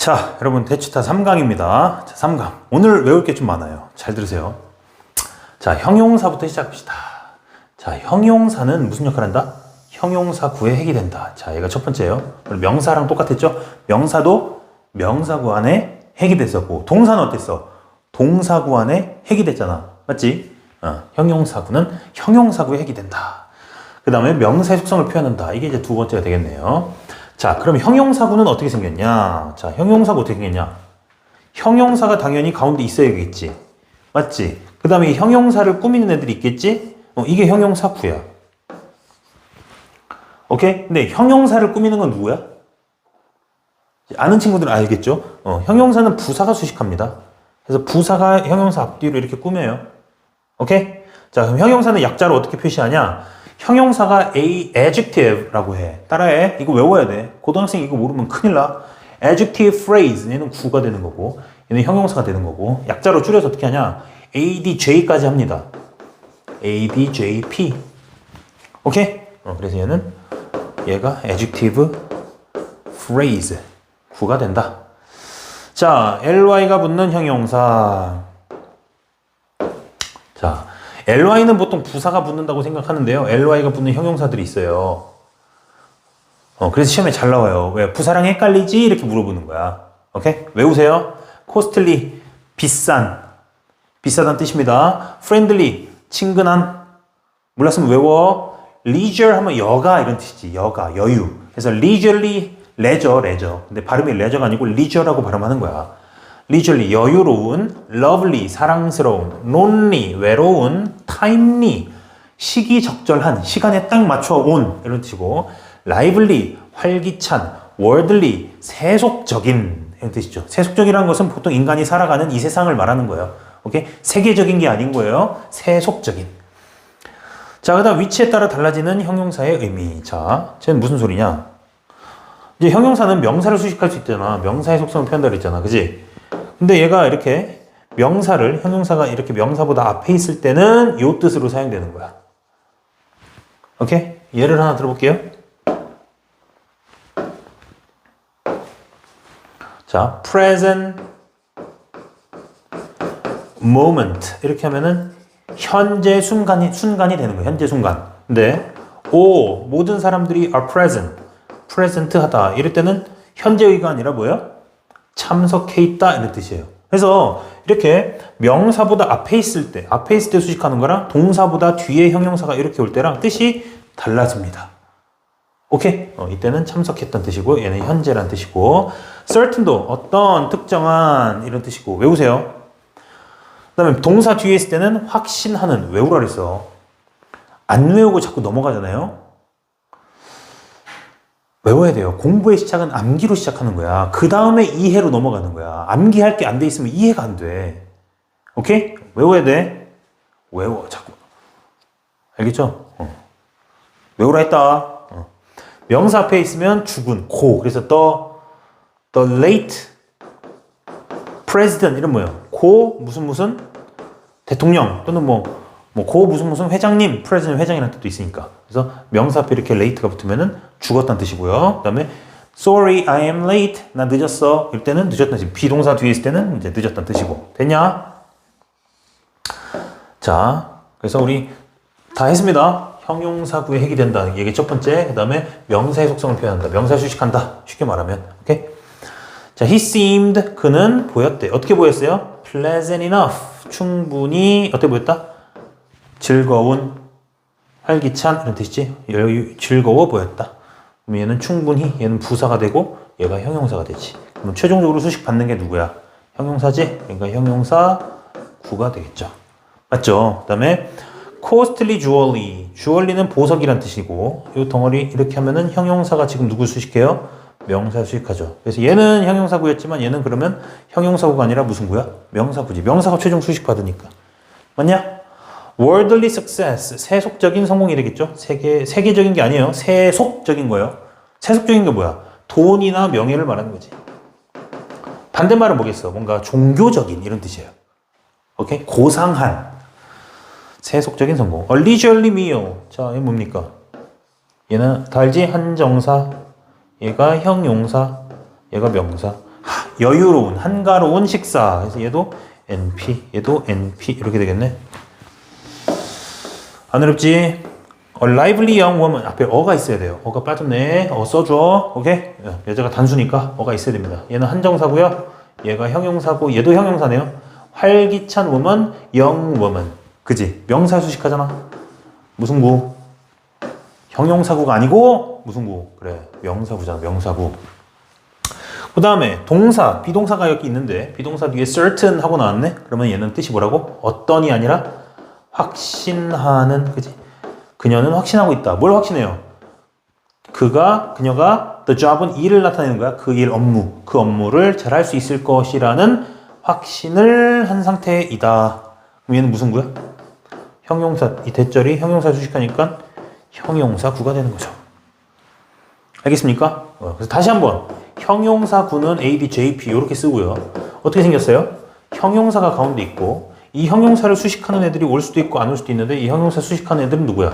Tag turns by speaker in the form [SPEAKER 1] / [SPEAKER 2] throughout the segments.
[SPEAKER 1] 자, 여러분 대치타 3강입니다. 자, 3강. 오늘 외울 게 좀 많아요. 잘 들으세요. 자, 형용사부터 시작합시다. 자, 형용사는 무슨 역할을 한다? 형용사 구에 핵이 된다. 자, 얘가 첫 번째예요. 명사랑 똑같았죠? 명사도 명사구 안에 핵이 됐었고, 동사는 어땠어? 동사구 안에 핵이 됐잖아. 맞지? 형용사구는 형용사구에 핵이 된다. 그 다음에 명사의 속성을 표현한다. 이게 이제 두 번째가 되겠네요. 자, 그럼 형용사구는 어떻게 생겼냐? 자, 형용사가 어떻게 생겼냐? 형용사가 당연히 가운데 있어야겠지. 맞지? 그 다음에 형용사를 꾸미는 애들이 있겠지? 이게 형용사구야. 오케이? 근데 형용사를 꾸미는 건 누구야? 아는 친구들은 알겠죠? 형용사는 부사가 수식합니다. 그래서 부사가 형용사 앞뒤로 이렇게 꾸며요. 오케이? 자, 그럼 형용사는 약자로 어떻게 표시하냐? 형용사가 adjective라고 해. 따라해. 이거 외워야 돼. 고등학생 이거 모르면 큰일 나. adjective phrase. 얘는 구가 되는 거고, 얘는 형용사가 되는 거고, 약자로 줄여서 어떻게 하냐? adj까지 합니다. adjp. 오케이? 그래서 얘가 adjective phrase. 구가 된다. 자, ly가 붙는 형용사. 자, ly는 보통 부사가 붙는다고 생각하는데요. ly가 붙는 형용사들이 있어요. 그래서 시험에 잘 나와요. 왜? 부사랑 헷갈리지? 이렇게 물어보는 거야. 오케이? 외우세요. costly, 비싼. 비싸다는 뜻입니다. friendly, 친근한. 몰랐으면 외워. leisure 하면 여가 이런 뜻이지. 여가, 여유. 그래서 leisurely, leisure. 근데 발음이 leisure가 아니고 leisure라고 발음하는 거야. leisurely, 여유로운, lovely, 사랑스러운, lonely, 외로운, timely, 시기적절한, 시간에 딱 맞춰 온 이런 뜻이고, lively, 활기찬, worldly, 세속적인 이런 뜻이죠. 세속적이라는 것은 보통 인간이 살아가는 이 세상을 말하는 거예요. 오케이? 세계적인 게 아닌 거예요. 세속적인. 자, 그 다음 위치에 따라 달라지는 형용사의 의미. 자, 쟤는 무슨 소리냐? 이제 형용사는 명사를 수식할 수 있잖아. 명사의 속성을 표현한다 그랬잖아. 그지? 근데 얘가 이렇게 명사를, 형용사가 이렇게 명사보다 앞에 있을 때는 이 뜻으로 사용되는 거야. 오케이? 예를 하나 들어볼게요. 자, present moment. 이렇게 하면은 현재 순간이 되는 거야. 현재 순간. 근데, 모든 사람들이 are present 하다. 이럴 때는 현재의가 아니라 뭐예요? 참석해 있다 이런 뜻이에요. 그래서 이렇게 명사보다 앞에 있을 때 수식하는 거랑 동사보다 뒤에 형용사가 이렇게 올 때랑 뜻이 달라집니다. 오케이? 이때는 참석했다는 뜻이고 얘는 현재란 뜻이고 certain도 어떤 특정한 이런 뜻이고 외우세요. 그 다음에 동사 뒤에 있을 때는 확신하는 외우라 그랬어. 안 외우고 자꾸 넘어가잖아요. 외워야 돼요. 공부의 시작은 암기로 시작하는 거야. 그 다음에 이해로 넘어가는 거야. 암기할 게 안 돼 있으면 이해가 안 돼. 오케이? 외워야 돼. 외워, 자꾸. 알겠죠? 외우라 했다. 명사 앞에 있으면 죽은, 고. 그래서 the late president 이런 뭐예요? 고 무슨 대통령 또는 고 무슨 회장님, president 회장이라는 뜻도 있으니까. 그래서 명사 앞에 이렇게 late가 붙으면은 죽었다는 뜻이고요. 그 다음에 sorry, I am late. 나 늦었어. 이럴 때는 늦었다는 뜻. 비동사 뒤에 있을 때는 이제 늦었다는 뜻이고. 됐냐? 자, 그래서 우리 다 했습니다. 형용사구에 핵이 된다. 이게 첫 번째. 그 다음에 명사의 속성을 표현한다. 명사 수식한다. 쉽게 말하면. 오케이? 자, he seemed. 그는 보였대. 어떻게 보였어요? pleasant enough. 충분히 어떻게 보였다? 즐거운, 활기찬 이런 뜻이지. 즐거워 보였다. 그럼 얘는 충분히, 얘는 부사가 되고 얘가 형용사가 되지. 그럼 최종적으로 수식 받는 게 누구야? 형용사지? 그러니까 형용사 구가 되겠죠. 맞죠? 그 다음에 costly jewelry. jewelry는 보석이란 뜻이고 이 덩어리 이렇게 하면은 형용사가 지금 누구 수식해요? 명사 수식하죠. 그래서 얘는 형용사구였지만 얘는 그러면 형용사구가 아니라 무슨 구야? 명사구지. 명사가 최종 수식 받으니까. 맞냐? worldly success, 세속적인 성공이 되겠죠? 세계적인 게 아니에요. 세속적인 거예요. 세속적인 게 뭐야? 돈이나 명예를 말하는 거지. 반대말은 뭐겠어? 뭔가 종교적인 이런 뜻이에요. 오케이? 고상한 세속적인 성공. A leisurely meal. 자, 이게 뭡니까? 얘는 다 알지? 한정사, 얘가 형용사, 얘가 명사. 여유로운, 한가로운 식사. 그래서 얘도 NP, 얘도 NP 이렇게 되겠네. 안 어렵지? A lively young woman. 앞에 어가 있어야 돼요. 어가 빠졌네. 어 써줘. 오케이? 여자가 단수니까 어가 있어야 됩니다. 얘는 한정사고요. 얘가 형용사고 얘도 형용사네요. 활기찬 woman, young woman. 그지? 명사 수식하잖아. 무슨 구? 형용사구가 아니고 무슨 구? 그래, 명사구잖아. 명사구. 그 다음에 동사, 비동사가 여기 있는데 비동사 뒤에 certain 하고 나왔네? 그러면 얘는 뜻이 뭐라고? 어떤이 아니라 확신하는. 그지? 그녀는 확신하고 있다. 뭘 확신해요? 그녀가 the job은 일을 나타내는 거야. 그 일, 업무. 그 업무를 잘할 수 있을 것이라는 확신을 한 상태이다. 그럼 얘는 무슨 구야? 형용사, 이 대절이 형용사 수식하니까 형용사구가 되는 거죠. 알겠습니까? 그래서 다시 한번 형용사구는 AD, JP 이렇게 쓰고요. 어떻게 생겼어요? 형용사가 가운데 있고 이 형용사를 수식하는 애들이 올 수도 있고 안 올 수도 있는데 이 형용사 수식하는 애들은 누구야?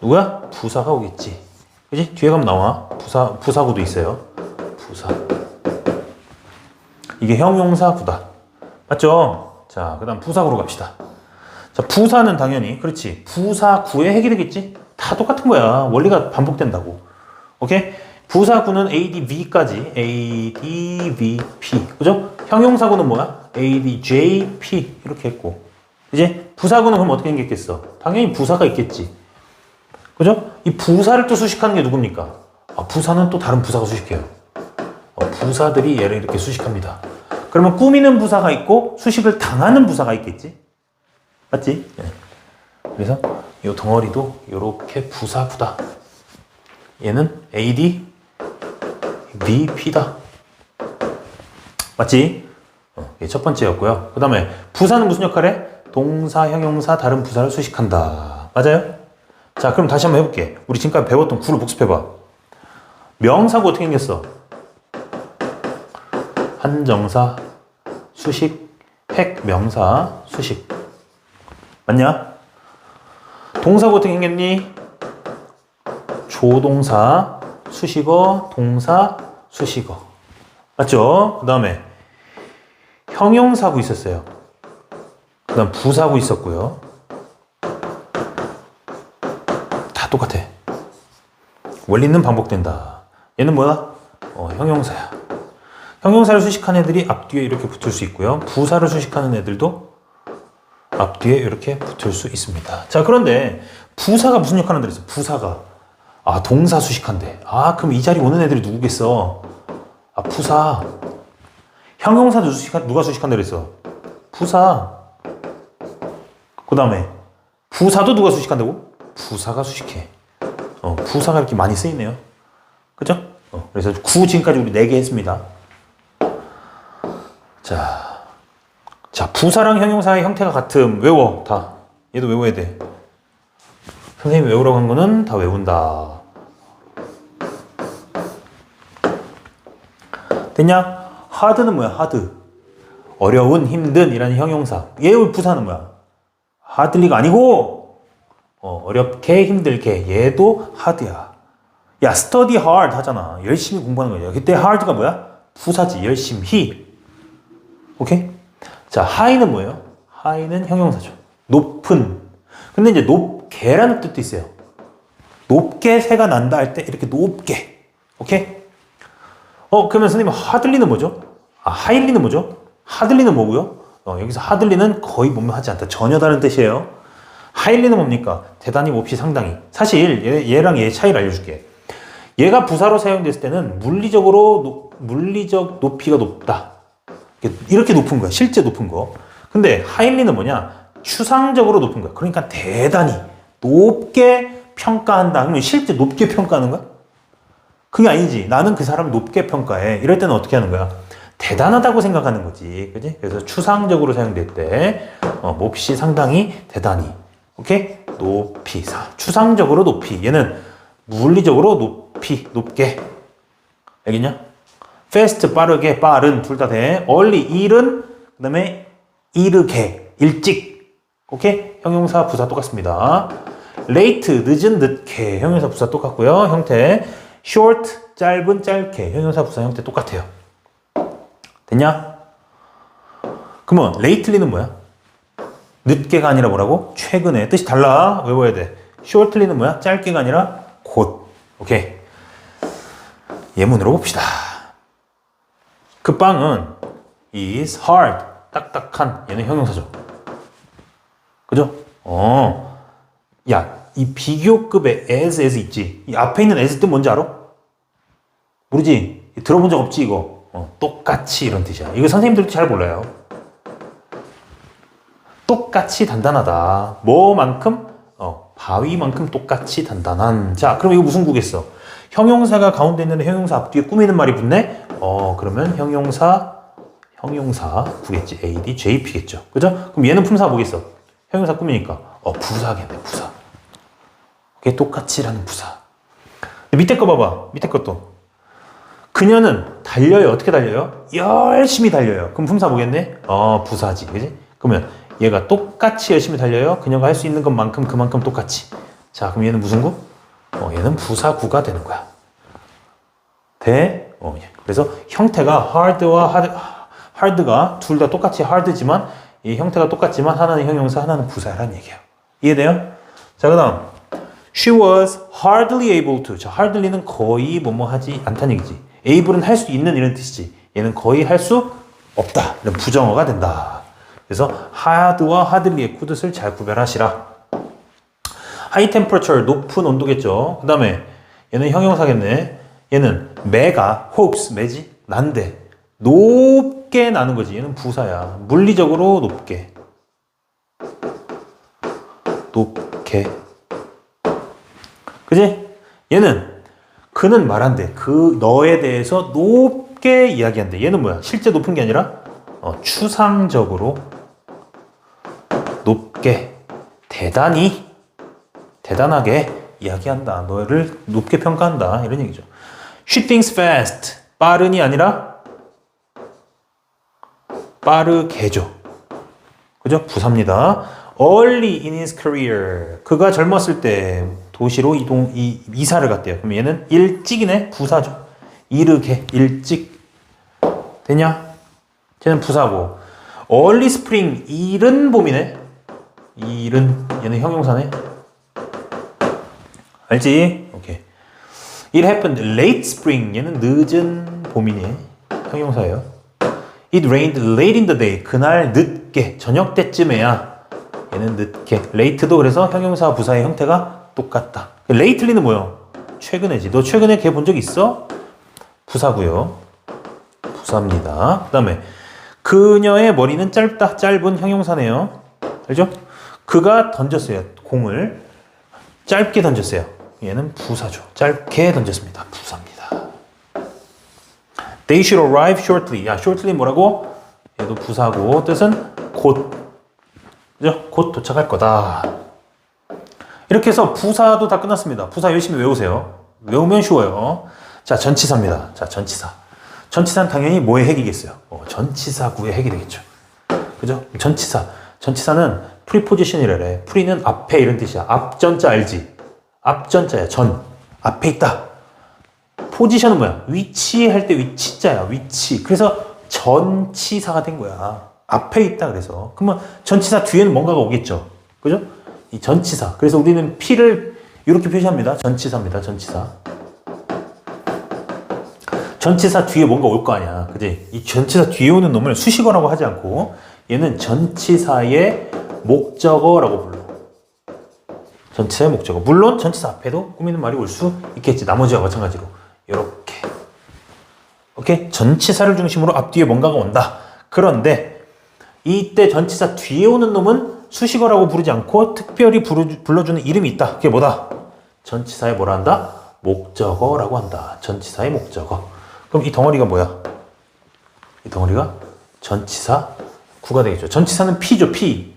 [SPEAKER 1] 누구야? 부사가 오겠지. 그지? 뒤에 가면 나와. 부사구도 있어요. 부사. 이게 형용사구다. 맞죠? 자, 그 다음 부사구로 갑시다. 자, 부사는 당연히, 그렇지. 부사구의 핵이 되겠지? 다 똑같은 거야. 원리가 반복된다고. 오케이? 부사구는 ADV까지. ADVP. 그죠? 형용사구는 뭐야? ADJP. 이렇게 했고. 이제 부사구는 그럼 어떻게 생겼겠어? 당연히 부사가 있겠지. 그죠? 이 부사를 또 수식하는 게 누굽니까? 부사는 또 다른 부사가 수식해요. 부사들이 얘를 이렇게 수식합니다. 그러면 꾸미는 부사가 있고 수식을 당하는 부사가 있겠지? 맞지? 네. 그래서 이 덩어리도 이렇게 부사구다. 얘는 AD, VP다. 맞지? 이게 첫 번째였고요. 그 다음에 부사는 무슨 역할해? 동사, 형용사, 다른 부사를 수식한다. 맞아요? 자, 그럼 다시 한번 해볼게. 우리 지금까지 배웠던 구를 복습해봐. 명사구 어떻게 생겼어? 한정사, 수식, 핵, 명사, 수식. 맞냐? 동사구 어떻게 생겼니? 조동사, 수식어, 동사, 수식어. 맞죠? 그 다음에 형용사구 있었어요. 그 다음 부사구 있었고요. 다 똑같아. 원리는 반복된다. 얘는 뭐야? 형용사야. 형용사를 수식하는 애들이 앞뒤에 이렇게 붙을 수 있고요. 부사를 수식하는 애들도 앞뒤에 이렇게 붙을 수 있습니다. 자, 그런데 부사가 무슨 역할을 한다 그랬어? 부사가. 동사 수식한대. 그럼 이 자리 오는 애들이 누구겠어? 부사. 형용사도 누가 수식한다 그랬어? 부사. 그 다음에 부사도 누가 수식한다고? 부사가 수식해. 부사가 이렇게 많이 쓰이네요. 그죠? 그래서 구 지금까지 우리 4개 했습니다. 자, 부사랑 형용사의 형태가 같음. 외워, 다. 얘도 외워야 돼. 선생님이 외우라고 한 거는 다 외운다. 됐냐? hard는 뭐야? hard. 어려운, 힘든 이라는 형용사. 얘의 부사는 뭐야? hardly가 아니고 어렵게, 힘들게. 얘도 hard야. 야, study hard 하잖아. 열심히 공부하는 거야. 그때 hard가 뭐야? 부사지. 열심히. 오케이? 자, high는 뭐예요? high는 형용사죠. 높은. 근데 이제 높게라는 뜻도 있어요. 높게 새가 난다 할 때 이렇게 높게. 오케이? 그러면 선생님 hardly는 뭐죠? highly는 뭐죠? hardly는 뭐고요? 여기서 hardly는 거의 못하지 않다. 전혀 다른 뜻이에요. highly는 뭡니까? 대단히 몹시 상당히. 사실 얘랑 얘의 차이를 알려줄게. 얘가 부사로 사용됐을 때는 물리적 높이가 높다. 이렇게 높은 거야. 실제 높은 거. 근데 highly는 뭐냐? 추상적으로 높은 거야. 그러니까 대단히 높게 평가한다. 그러면 실제 높게 평가하는 거야? 그게 아니지. 나는 그 사람을 높게 평가해. 이럴 때는 어떻게 하는 거야? 대단하다고 생각하는 거지. 그지? 그래서 추상적으로 사용될 때 몹시 상당히 대단히. 오케이? 높이. 추상적으로 높이. 얘는 물리적으로 높게. 알겠냐? fast 빠르게, 빠른 둘 다 돼. early 이른, 그 다음에 이르게, 일찍. 오케이? 형용사 부사 똑같습니다. late 늦은, 늦게. 형용사 부사 똑같고요. 형태 short 짧은, 짧게. 형용사 부사 형태 똑같아요. 됐냐? 그러면 lately는 뭐야? 늦게가 아니라 뭐라고? 최근에. 뜻이 달라. 외워야 돼. shortly는 뭐야? 짧게가 아니라 곧. 오케이. 예문으로 봅시다. 그 빵은 is hard. 딱딱한. 얘는 형용사죠. 그죠? 야, 이 비교급의 as 있지? 이 앞에 있는 as 뜻 뭔지 알아? 모르지? 들어본 적 없지, 이거? 똑같이 이런 뜻이야. 이거 선생님들도 잘 몰라요. 똑같이 단단하다. 뭐만큼? 바위만큼 똑같이 단단한. 자, 그럼 이거 무슨 구겠어? 형용사가 가운데 있는데 형용사 앞뒤에 꾸미는 말이 붙네? 그러면 형용사 구겠지. AD, JP겠죠. 그죠? 그럼 얘는 품사 뭐겠어? 형용사 꾸미니까. 부사겠네, 부사. 그게 똑같이라는 부사. 밑에 거 봐봐. 밑에 것도. 그녀는 달려요. 어떻게 달려요? 열심히 달려요. 그럼 품사 뭐겠네? 부사지. 그지? 그러면 얘가 똑같이 열심히 달려요. 그녀가 할 수 있는 것만큼 그만큼 똑같이. 자, 그럼 얘는 무슨 구? 얘는 부사구가 되는 거야. 돼? 그래서 형태가 hard가 둘 다 똑같이 hard지만 이 형태가 똑같지만 하나는 형용사, 하나는 부사라는 얘기예요. 이해돼요? 자, 그 다음 She was hardly able to. 자, hardly는 거의 뭐뭐 하지 않다는 얘기지. able은 할 수 있는 이런 뜻이지. 얘는 거의 할 수 없다. 이런 부정어가 된다. 그래서 hard와 hardly의 뜻을 잘 구별하시라. high temperature, 높은 온도겠죠. 그 다음에 얘는 형용사겠네. 얘는 매가 hopes, 매지? 난데 높게 나는 거지. 얘는 부사야. 물리적으로 높게. 그지? 얘는 그는 말한대. 그 너에 대해서 높게 이야기한대. 얘는 뭐야? 실제 높은 게 아니라 추상적으로 높게, 대단하게 이야기한다. 너를 높게 평가한다. 이런 얘기죠. She thinks fast. 빠른이 아니라 빠르게죠. 그죠? 부사입니다. Early in his career. 그가 젊었을 때 도시로 이사를 갔대요. 그럼 얘는 일찍이네? 부사죠. 이르게, 일찍. 되냐? 쟤는 부사고. Early spring, 이른 봄이네? 얘는 형용사네? 알지? 오케이. It happened late spring, 얘는 늦은 봄이네? 형용사예요. It rained late in the day, 그날 늦게, 저녁 때쯤에야. 얘는 늦게. late도 그래서 형용사 부사의 형태가 똑같다. lately는 뭐요? 최근에지. 너 최근에 걔 본 적 있어? 부사고요. 부사입니다. 그 다음에 그녀의 머리는 짧다. 짧은 형용사네요. 알죠? 그가 던졌어요. 공을 짧게 던졌어요. 얘는 부사죠. 짧게 던졌습니다. 부사입니다. They should arrive shortly. 야, shortly 뭐라고? 얘도 부사고 뜻은 곧. 그죠? 곧 도착할 거다. 이렇게 해서 부사도 다 끝났습니다. 부사 열심히 외우세요. 외우면 쉬워요. 자, 전치사입니다. 자, 전치사. 전치사는 당연히 뭐의 핵이겠어요? 전치사구의 핵이 되겠죠. 그죠? 전치사는 preposition이래. pre는 앞에 이런 뜻이야. 앞전자 알지? 앞전자야. 전. 앞에 있다. 포지션은 뭐야? 위치할 때 위치자야. 위치. 그래서 전치사가 된 거야. 앞에 있다 그래서. 그러면 전치사 뒤에는 뭔가가 오겠죠. 그죠? 이 전치사. 그래서 우리는 P를 이렇게 표시합니다. 전치사입니다. 전치사. 전치사 뒤에 뭔가 올 거 아니야. 그지? 이 전치사 뒤에 오는 놈을 수식어라고 하지 않고 얘는 전치사의 목적어라고 불러. 전치사의 목적어. 물론 전치사 앞에도 꾸미는 말이 올 수 있겠지. 나머지와 마찬가지로. 이렇게. 오케이? 전치사를 중심으로 앞뒤에 뭔가가 온다. 그런데 이때 전치사 뒤에 오는 놈은 수식어라고 부르지 않고 특별히 불러주는 이름이 있다. 그게 뭐다? 전치사의 뭐라 한다? 목적어라고 한다. 전치사의 목적어. 그럼 이 덩어리가 뭐야? 이 덩어리가 전치사 구가 되겠죠. 전치사는 P죠. P.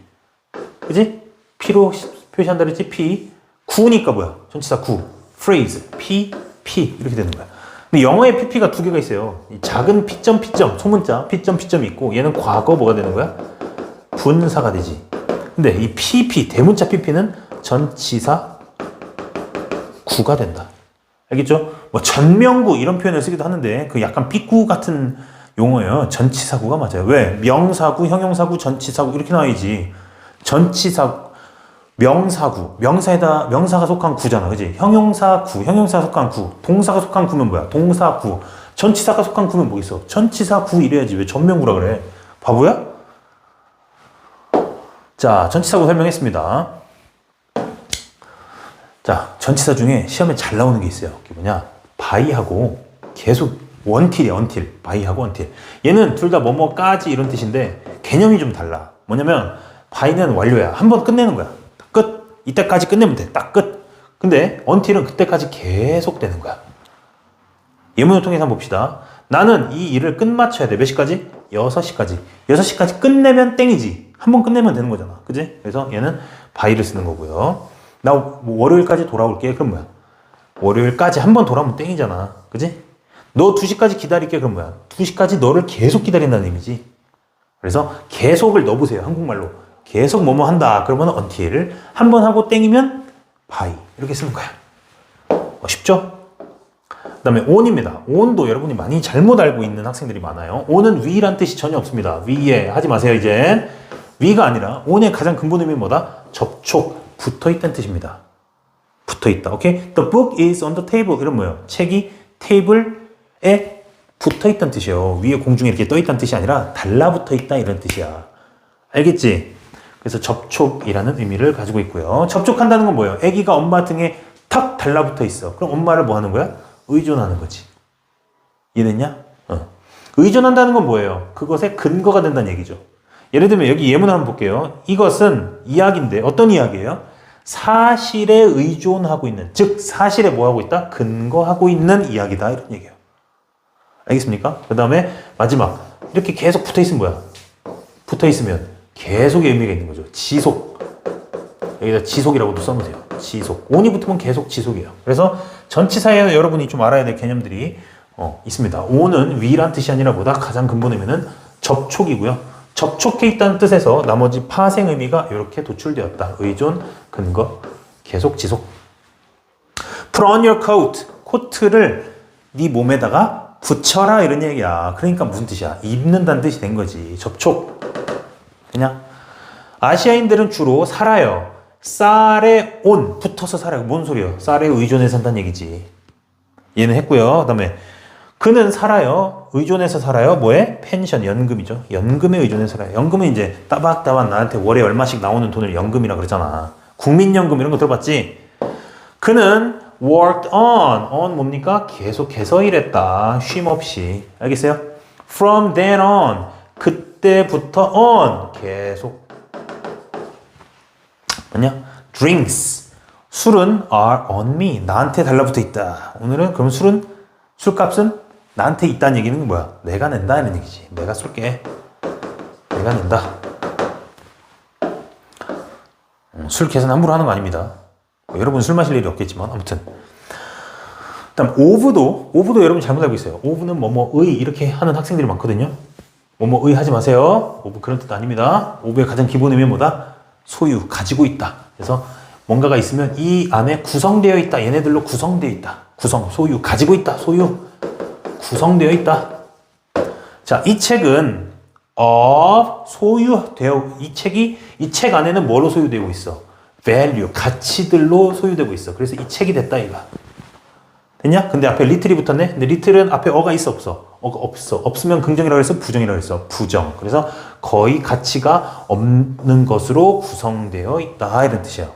[SPEAKER 1] 그지? P로 표시한다 그랬지? P. 구니까 뭐야? 전치사 구. phrase. P, P. 이렇게 되는 거야. 근데 영어에 PP가 두 개가 있어요. 이 작은 P점, P점, 소문자 P점, P점이 있고 얘는 과거 뭐가 되는 거야? 분사가 되지. 근데 이 PP, 대문자 PP는 전치사 구가 된다. 알겠죠? 뭐 전명구 이런 표현을 쓰기도 하는데 그 약간 삐꾸 같은 용어예요. 전치사구가 맞아요. 왜? 명사구, 형용사구, 전치사구 이렇게 나와야지. 전치사 명사구, 명사가 속한 구잖아, 그지? 형용사구, 형용사가 속한 구, 동사가 속한 구면 뭐야? 동사구. 전치사가 속한 구면 뭐 있어? 전치사구 이래야지. 왜 전명구라 그래? 바보야? 자, 전치사구 설명했습니다. 자, 전치사 중에 시험에 잘 나오는 게 있어요. 그게 뭐냐? 바이하고 계속 원틸이야, 원틸. 바이하고 원틸. 얘는 둘 다 뭐뭐까지 이런 뜻인데 개념이 좀 달라. 뭐냐면 바이는 완료야. 한 번 끝내는 거야. 끝. 이때까지 끝내면 돼. 딱 끝. 근데 언틸은 그때까지 계속 되는 거야. 예문을 통해서 한번 봅시다. 나는 이 일을 끝마쳐야 돼. 몇 시까지? 6시까지. 6시까지 끝내면 땡이지. 한 번 끝내면 되는 거잖아. 그지? 그래서 얘는 바이를 쓰는 거고요. 나 월요일까지 돌아올게. 그럼 뭐야? 월요일까지 한 번 돌아오면 땡이잖아. 그지? 너 2시까지 기다릴게. 그럼 뭐야? 2시까지 너를 계속 기다린다는 의미지. 그래서 계속을 넣어보세요. 한국말로. 계속 뭐뭐 한다. 그러면 until. 한 번 하고 땡이면 by. 이렇게 쓰는 거야. 쉽죠? 그 다음에 on입니다. on도 여러분이 많이 잘못 알고 있는 학생들이 많아요. on은 위란 뜻이 전혀 없습니다. 위에 하지 마세요, 이제. 위가 아니라 on의 가장 근본 의미는 뭐다? 접촉, 붙어있다는 뜻입니다. 붙어있다. 오케이? The book is on the table. 이런 뭐예요? 책이 테이블에 붙어있다는 뜻이에요. 위에 공중에 이렇게 떠있다는 뜻이 아니라 달라붙어있다 이런 뜻이야. 알겠지? 그래서 접촉이라는 의미를 가지고 있고요. 접촉한다는 건 뭐예요? 아기가 엄마 등에 탁 달라붙어 있어. 그럼 엄마를 뭐 하는 거야? 의존하는 거지. 이해됐냐? 의존한다는 건 뭐예요? 그것의 근거가 된다는 얘기죠. 예를 들면 여기 예문 한번 볼게요. 이것은 이야기인데 어떤 이야기예요? 사실에 의존하고 있는, 즉 사실에 뭐 하고 있다? 근거하고 있는 이야기다 이런 얘기예요. 알겠습니까? 그 다음에 마지막 이렇게 계속 붙어있으면 뭐야? 붙어있으면 계속의 의미가 있는 거죠. 지속. 여기다 지속이라고도 써놓으세요. 지속. on이 붙으면 계속 지속이에요. 그래서 전치사에 여러분이 좀 알아야 될 개념들이 있습니다. on은 위란 뜻이 아니라 보다 가장 근본 의미는 접촉이고요. 접촉해 있다는 뜻에서 나머지 파생 의미가 이렇게 도출되었다. 의존, 근거, 계속, 지속. Put on your coat. 코트를 네 몸에다가 붙여라 이런 얘기야. 그러니까 무슨 뜻이야? 입는다는 뜻이 된 거지. 접촉. 그냥 아시아인들은 주로 살아요. 쌀에 온 붙어서 살아요. 뭔 소리야? 쌀에 의존해서 산다는 얘기지. 얘는 했고요. 그다음에 그는 살아요. 의존해서 살아요. 뭐에? 펜션, 연금이죠. 연금에 의존해서 살아요. 연금은 이제 따박따박 나한테 월에 얼마씩 나오는 돈을 연금이라 그러잖아. 국민연금 이런 거 들어봤지? 그는 worked on 뭡니까? 계속해서 일했다. 쉼 없이. 알겠어요? From then on. 그때부터 on. 계속. 뭐냐? Drinks. 술은 are on me. 나한테 달라붙어 있다. 오늘은 그럼 술값은 나한테 있다는 얘기는 뭐야? 내가 낸다 이런 얘기지. 내가 쏠게. 내가 낸다. 술 계산 함부로 하는 거 아닙니다. 여러분 술 마실 일이 없겠지만 아무튼. 그다음 오브도 여러분 잘못 알고 있어요. 오브는 뭐뭐의 이렇게 하는 학생들이 많거든요. 뭐뭐의 하지 마세요. 오브 그런 뜻 아닙니다. 오브의 가장 기본 의미는 뭐다? 소유, 가지고 있다. 그래서 뭔가가 있으면 이 안에 구성되어 있다. 얘네들로 구성되어 있다. 구성, 소유, 가지고 있다. 소유, 구성되어 있다. 자, 이 책은 소유되어, 이 책 안에는 뭐로 소유되고 있어? value, 가치들로 소유되고 있어. 그래서 이 책이 됐다, 이가. 됐냐? 근데 앞에 리틀이 붙었네? 근데 리틀은 앞에 어가 있어, 없어? 어가 없어. 없으면 긍정이라고 해서 부정이라고 해서 부정. 그래서 거의 가치가 없는 것으로 구성되어 있다. 이런 뜻이에요.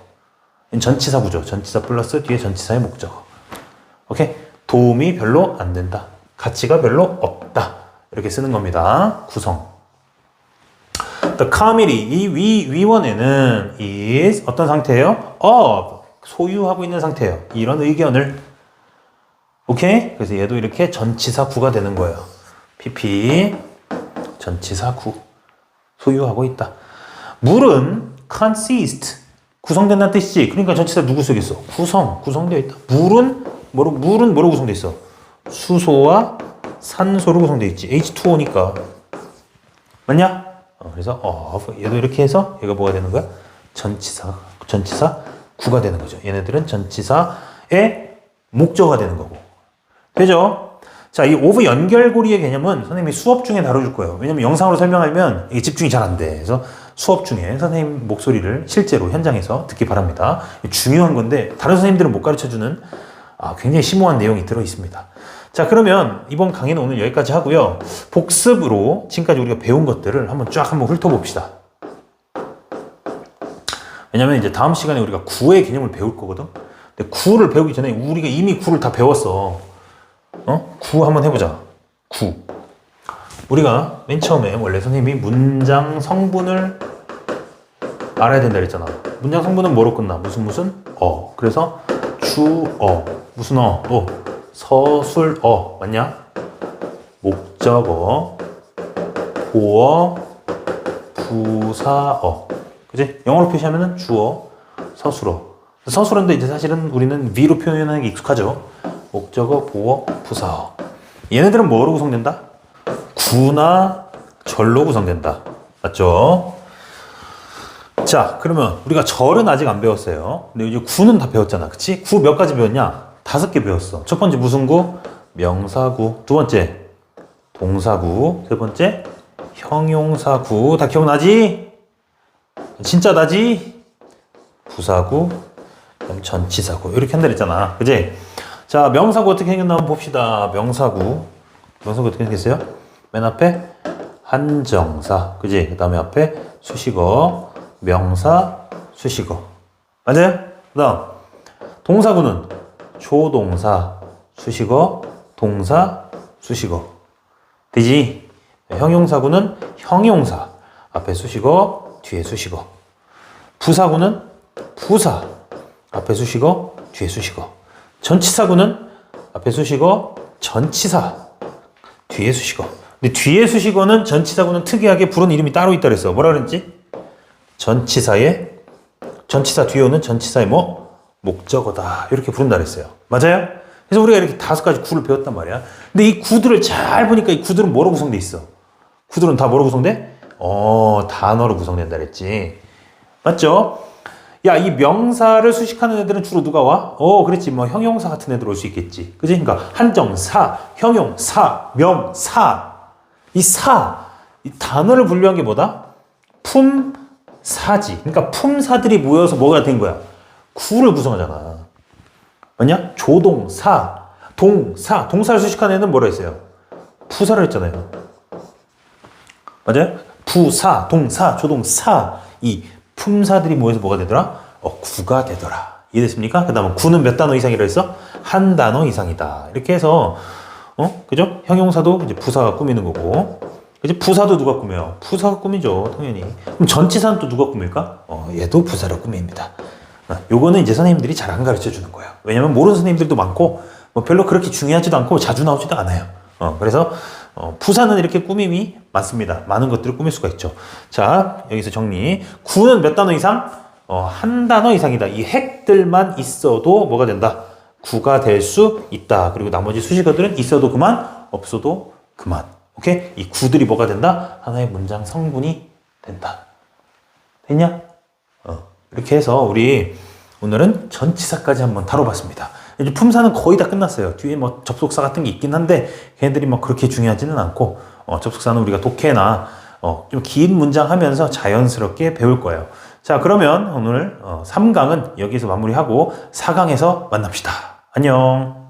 [SPEAKER 1] 전치사 구조. 전치사 플러스 뒤에 전치사의 목적어. 오케이? 도움이 별로 안 된다. 가치가 별로 없다. 이렇게 쓰는 겁니다. 구성. The committee, 이 위원회는 is 어떤 상태예요? of, 소유하고 있는 상태예요. 이런 의견을. 오케이? 그래서 얘도 이렇게 전치사 구가 되는 거예요. PP, 전치사 구. 소유하고 있다. 물은 consist, 구성된다는 뜻이지. 그러니까 전치사 누구 쓰겠어? 구성되어 있다. 물은 뭐로 구성되어 있어? 수소와 산소로 구성되어 있지. H2O니까. 맞냐? 그래서 얘도 이렇게 해서 얘가 뭐가 되는 거야? 전치사 구가 되는 거죠. 얘네들은 전치사의 목적어가 되는 거고. 되죠? 자, 이 오브 연결고리의 개념은 선생님이 수업 중에 다뤄줄 거예요. 왜냐면 영상으로 설명하면 이게 집중이 잘 안 돼. 그래서 수업 중에 선생님 목소리를 실제로 현장에서 듣기 바랍니다. 중요한 건데 다른 선생님들은 못 가르쳐주는 굉장히 심오한 내용이 들어 있습니다. 자, 그러면 이번 강의는 오늘 여기까지 하고요. 복습으로 지금까지 우리가 배운 것들을 한번 훑어봅시다. 왜냐면 이제 다음 시간에 우리가 구의 개념을 배울 거거든. 근데 구를 배우기 전에 우리가 이미 구를 다 배웠어. 구 한번 해보자. 구. 우리가 맨 처음에 원래 선생님이 문장 성분을 알아야 된다 그랬잖아. 문장 성분은 뭐로 끝나? 무슨 그래서 주어. 무슨 또 서술어. 맞냐? 목적어, 보어, 부사어. 그지? 영어로 표시하면은 주어, 서술어. 서술어인데 이제 사실은 우리는 위로 표현하는 게 익숙하죠. 목적어, 보어, 부사어. 얘네들은 뭐로 구성된다? 구나 절로 구성된다. 맞죠? 자, 그러면 우리가 절은 아직 안 배웠어요. 근데 이제 구는 다 배웠잖아. 그치? 구 몇 가지 배웠냐? 5개 배웠어. 첫 번째 무슨 구? 명사구. 두 번째 동사구. 세 번째 형용사구. 다 기억나지? 진짜 나지? 부사구, 전치사구. 이렇게 한다 그랬잖아. 그치? 자, 명사구 어떻게 생겼나 한번 봅시다. 명사구 어떻게 생겼어요? 맨 앞에 한정사, 그지? 그 다음에 앞에 수식어, 명사, 수식어. 맞아요? 그 다음 동사구는 조동사, 수식어, 동사, 수식어. 되지? 형용사구는 형용사, 앞에 수식어, 뒤에 수식어. 부사구는 부사, 앞에 수식어, 뒤에 수식어. 전치사구는 앞에 수식어, 전치사, 뒤에 수식어. 근데 뒤에 수식어는 전치사구는 특이하게 부른 이름이 따로 있다 그랬어. 뭐라 그랬지? 전치사 뒤에 오는 전치사의 목적어다. 이렇게 부른다 그랬어요. 맞아요? 그래서 우리가 이렇게 5가지 구를 배웠단 말이야. 근데 이 구들을 잘 보니까 이 구들은 뭐로 구성돼 있어? 구들은 다 뭐로 구성돼? 단어로 구성된다 그랬지. 맞죠? 야, 이 명사를 수식하는 애들은 주로 누가 와? 그랬지. 형용사 같은 애들 올 수 있겠지. 그지? 그러니까 한정사, 형용사, 명사. 이 단어를 분류한 게 뭐다? 품사지. 그러니까 품사들이 모여서 뭐가 된 거야? 구를 구성하잖아. 맞냐? 조동사, 동사를 수식하는 애는 뭐라 했어요? 부사를 했잖아요. 맞아요? 부사, 동사, 조동사. 이 품사들이 모여서 뭐가 되더라? 구가 되더라. 이해됐습니까? 그 다음에 구는 몇 단어 이상이라 했어? 한 단어 이상이다. 이렇게 해서, 그죠? 형용사도 이제 부사가 꾸미는 거고, 이제 부사도 누가 꾸며요? 부사가 꾸미죠, 당연히. 그럼 전치사는 또 누가 꾸밀까? 얘도 부사로 꾸밉니다. 요거는 이제 선생님들이 잘 안 가르쳐 주는 거예요. 왜냐면 모르는 선생님들도 많고, 별로 그렇게 중요하지도 않고 자주 나오지도 않아요. 그래서, 부사는 이렇게 꾸밈이 많습니다. 많은 것들을 꾸밀 수가 있죠. 자, 여기서 정리. 구는 몇 단어 이상? 한 단어 이상이다. 이 핵들만 있어도 뭐가 된다? 구가 될 수 있다. 그리고 나머지 수식어들은 있어도 그만, 없어도 그만. 오케이? 이 구들이 뭐가 된다? 하나의 문장 성분이 된다. 됐냐? 이렇게 해서 우리 오늘은 전치사까지 한번 다뤄봤습니다. 이제 품사는 거의 다 끝났어요. 뒤에 접속사 같은 게 있긴 한데 걔네들이 그렇게 중요하지는 않고 접속사는 우리가 독해나 좀 긴 문장 하면서 자연스럽게 배울 거예요. 자, 그러면 오늘 3강은 여기서 마무리하고 4강에서 만납시다. 안녕.